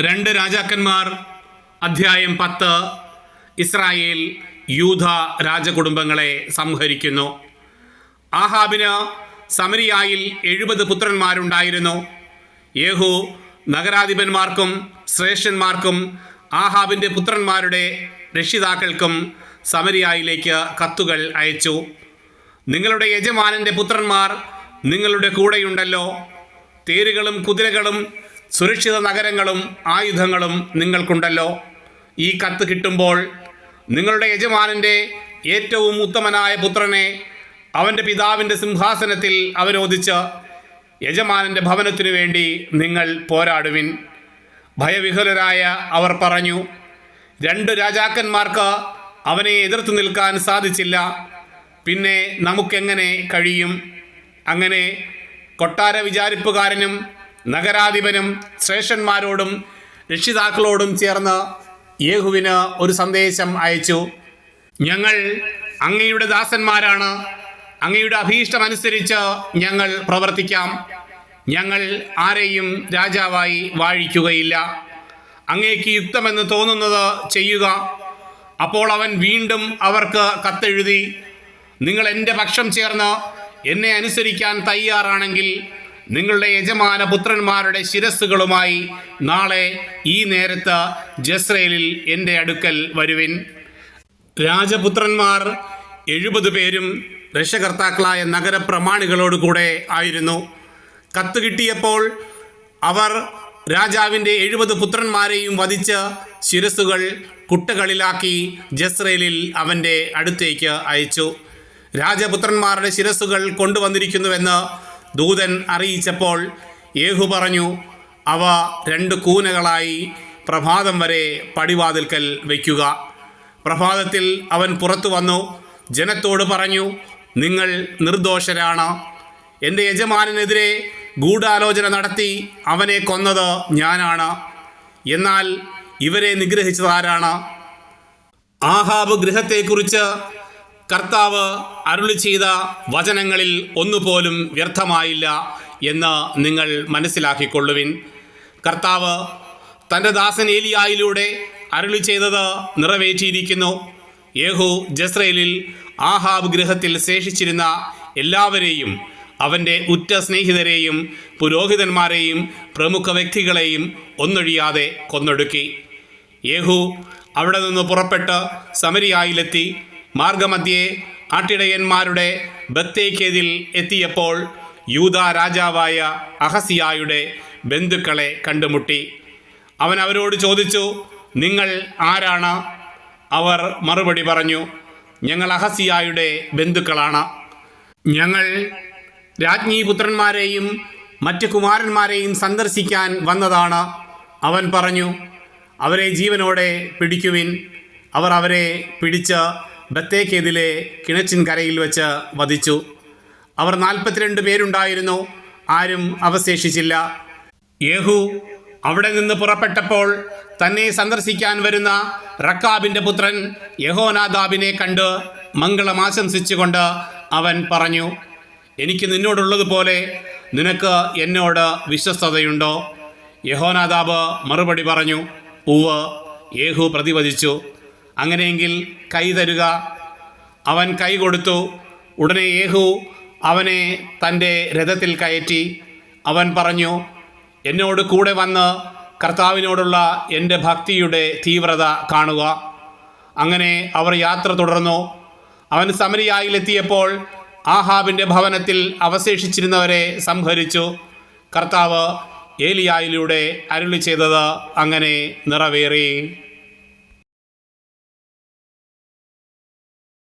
രണ്ട് രാജാക്കന്മാർ അധ്യായം 10. ഇസ്രായേൽ യൂദ രാജകുടുംബങ്ങളെ സംഹരിക്കുന്നു. ആഹാബിന് സമരിയായിൽ 70 പുത്രന്മാരുണ്ടായിരുന്നു. യേഹു നഗരാധിപന്മാർക്കും ശ്രേഷ്ഠന്മാർക്കും ആഹാബിൻ്റെ പുത്രന്മാരുടെ രക്ഷിതാക്കൾക്കും സമരിയായിലേക്ക് കത്തുകൾ അയച്ചു. നിങ്ങളുടെ യജമാനൻ്റെ പുത്രന്മാർ നിങ്ങളുടെ കൂടെയുണ്ടല്ലോ. തേരുകളും കുതിരകളും സുരക്ഷിത നഗരങ്ങളും ആയുധങ്ങളും നിങ്ങൾക്കുണ്ടല്ലോ. ഈ കത്ത് കിട്ടുമ്പോൾ നിങ്ങളുടെ യജമാനൻ്റെ ഏറ്റവും ഉത്തമനായ പുത്രനെ അവൻ്റെ പിതാവിൻ്റെ സിംഹാസനത്തിൽ അവരോധിച്ച് യജമാനൻ്റെ ഭവനത്തിനു വേണ്ടി നിങ്ങൾ പോരാടുവിൻ. ഭയവിഹ്വലരായ അവർ പറഞ്ഞു, 2 രാജാക്കന്മാർക്ക് അവനെ എതിർത്ത് നിൽക്കാൻ സാധിച്ചില്ല, പിന്നെ നമുക്കെങ്ങനെ കഴിയും? അങ്ങനെ കൊട്ടാര വിചാരിപ്പുകാരനും നഗരാധിപനും ശ്രേഷ്ഠന്മാരോടും രക്ഷിതാക്കളോടും ചേർന്ന് യേഹുവിന് ഒരു സന്ദേശം അയച്ചു. ഞങ്ങൾ അങ്ങയുടെ ദാസന്മാരാണ്. അങ്ങയുടെ അഭീഷ്ടമനുസരിച്ച് ഞങ്ങൾ പ്രവർത്തിക്കാം. ഞങ്ങൾ ആരെയും രാജാവായി വാഴിക്കുകയില്ല. അങ്ങേക്ക് യുക്തമെന്ന് തോന്നുന്നത് ചെയ്യുക. അപ്പോൾ അവൻ വീണ്ടും അവർക്ക് കത്തെഴുതി, നിങ്ങൾ എൻ്റെ പക്ഷം ചേർന്ന് എന്നെ അനുസരിക്കാൻ തയ്യാറാണെങ്കിൽ നിങ്ങളുടെ യജമാന പുത്രന്മാരുടെ ശിരസ്സുകളുമായി നാളെ ഈ നേരത്ത് ജസ്രയേലിൽ എൻ്റെ അടുക്കൽ വരുവിൻ. രാജപുത്രന്മാർ 70 പേരും രക്ഷകർത്താക്കളായ നഗരപ്രമാണികളോടുകൂടെ ആയിരുന്നു. കത്ത് കിട്ടിയപ്പോൾ അവർ രാജാവിൻ്റെ 70 പുത്രന്മാരെയും വധിച്ച് ശിരസ്സുകൾ കുട്ടകളിലാക്കി ജസ്രയേലിൽ അവൻ്റെ അടുത്തേക്ക് അയച്ചു. രാജപുത്രന്മാരുടെ ശിരസ്സുകൾ കൊണ്ടുവന്നിരിക്കുന്നുവെന്ന് ദൂതൻ അറിയിച്ചപ്പോൾ യേഹു പറഞ്ഞു, അവ 2 കൂനകളായി പ്രഭാതം വരെ പടിവാതിൽക്കൽ വയ്ക്കുക. പ്രഭാതത്തിൽ അവൻ പുറത്തു വന്നു ജനത്തോട് പറഞ്ഞു, നിങ്ങൾ നിർദോഷരാണ്. എൻ്റെ യജമാനെതിരെ ഗൂഢാലോചന നടത്തി അവനെ കൊന്നത് ഞാനാണ്. എന്നാൽ ഇവരെ നിഗ്രഹിച്ചതാരാണ്? ആഹാബ് ഗൃഹത്തെക്കുറിച്ച് കർത്താവ് അരുളി ചെയ്ത വചനങ്ങളിൽ ഒന്നുപോലും വ്യർത്ഥമായില്ല എന്ന് നിങ്ങൾ മനസ്സിലാക്കിക്കൊള്ളുവിൻ. കർത്താവ് തൻ്റെ ദാസൻ ഏലിയായിലൂടെ അരുളി ചെയ്തത് നിറവേറ്റിയിരിക്കുന്നു. യേഹു ജസ്രയേലിൽ ആഹാബ് ഗൃഹത്തിൽ ശേഷിച്ചിരുന്ന എല്ലാവരെയും, അവൻ്റെ ഉറ്റ സ്നേഹിതരെയും പുരോഹിതന്മാരെയും പ്രമുഖ വ്യക്തികളെയും ഒന്നൊഴിയാതെ കൊന്നൊടുക്കി. യേഹു അവിടെ നിന്ന് പുറപ്പെട്ട് സമരിയായിലെത്തി മാർഗമധ്യേ ആട്ടിടയന്മാരുടെ ബത്തേക്കേതിൽ എത്തിയപ്പോൾ യൂദാ രാജാവായ അഹസിയായുടെ ബന്ധുക്കളെ കണ്ടുമുട്ടി. അവൻ അവരോട് ചോദിച്ചു, നിങ്ങൾ ആരാണ്? അവർ മറുപടി പറഞ്ഞു, ഞങ്ങൾ അഹസിയായുടെ ബന്ധുക്കളാണ്. ഞങ്ങൾ രാജ്ഞി പുത്രന്മാരെയും മറ്റ് കുമാരന്മാരെയും സന്ദർശിക്കാൻ വന്നതാണ്. അവൻ പറഞ്ഞു, അവരെ ജീവനോടെ പിടിക്കുവിൻ. അവർ അവരെ പിടിച്ച് ബത്തേക്കേതിലെ കിണറ്റിൻ കരയിൽ വെച്ച് വധിച്ചു. അവർ 42 പേരുണ്ടായിരുന്നു, ആരും അവശേഷിച്ചില്ല. യേഹു അവിടെ നിന്ന് പുറപ്പെട്ടപ്പോൾ തന്നെ സന്ദർശിക്കാൻ വരുന്ന റക്കാബിൻ്റെ പുത്രൻ യഹോനാദാബിനെ കണ്ട് മംഗളം ആശംസിച്ചുകൊണ്ട് അവൻ പറഞ്ഞു, എനിക്ക് നിന്നോടുള്ളതുപോലെ നിനക്ക് എന്നോട് വിശ്വസ്തതയുണ്ടോ? യഹോനാദാബ് മറുപടി പറഞ്ഞു, ഉവ്വ്. യേഹു പ്രതിവചിച്ചു, അങ്ങനെയെങ്കിൽ കൈ തരുക. അവൻ കൈ കൊടുത്തു. ഉടനെ യേഹു അവനെ തൻ്റെ രഥത്തിൽ കയറ്റി. അവൻ പറഞ്ഞു, എന്നോട് കൂടെ വന്ന് കർത്താവിനോടുള്ള എൻ്റെ ഭക്തിയുടെ തീവ്രത കാണുക. അങ്ങനെ അവർ യാത്ര തുടർന്നു. അവൻ സമരിയായിലെത്തിയപ്പോൾ ആഹാബിൻ്റെ ഭവനത്തിൽ അവശേഷിച്ചിരുന്നവരെ സംഹരിച്ചു. കർത്താവ് ഏലിയായിലൂടെ അരുളി ചെയ്തത് അങ്ങനെ നിറവേറി.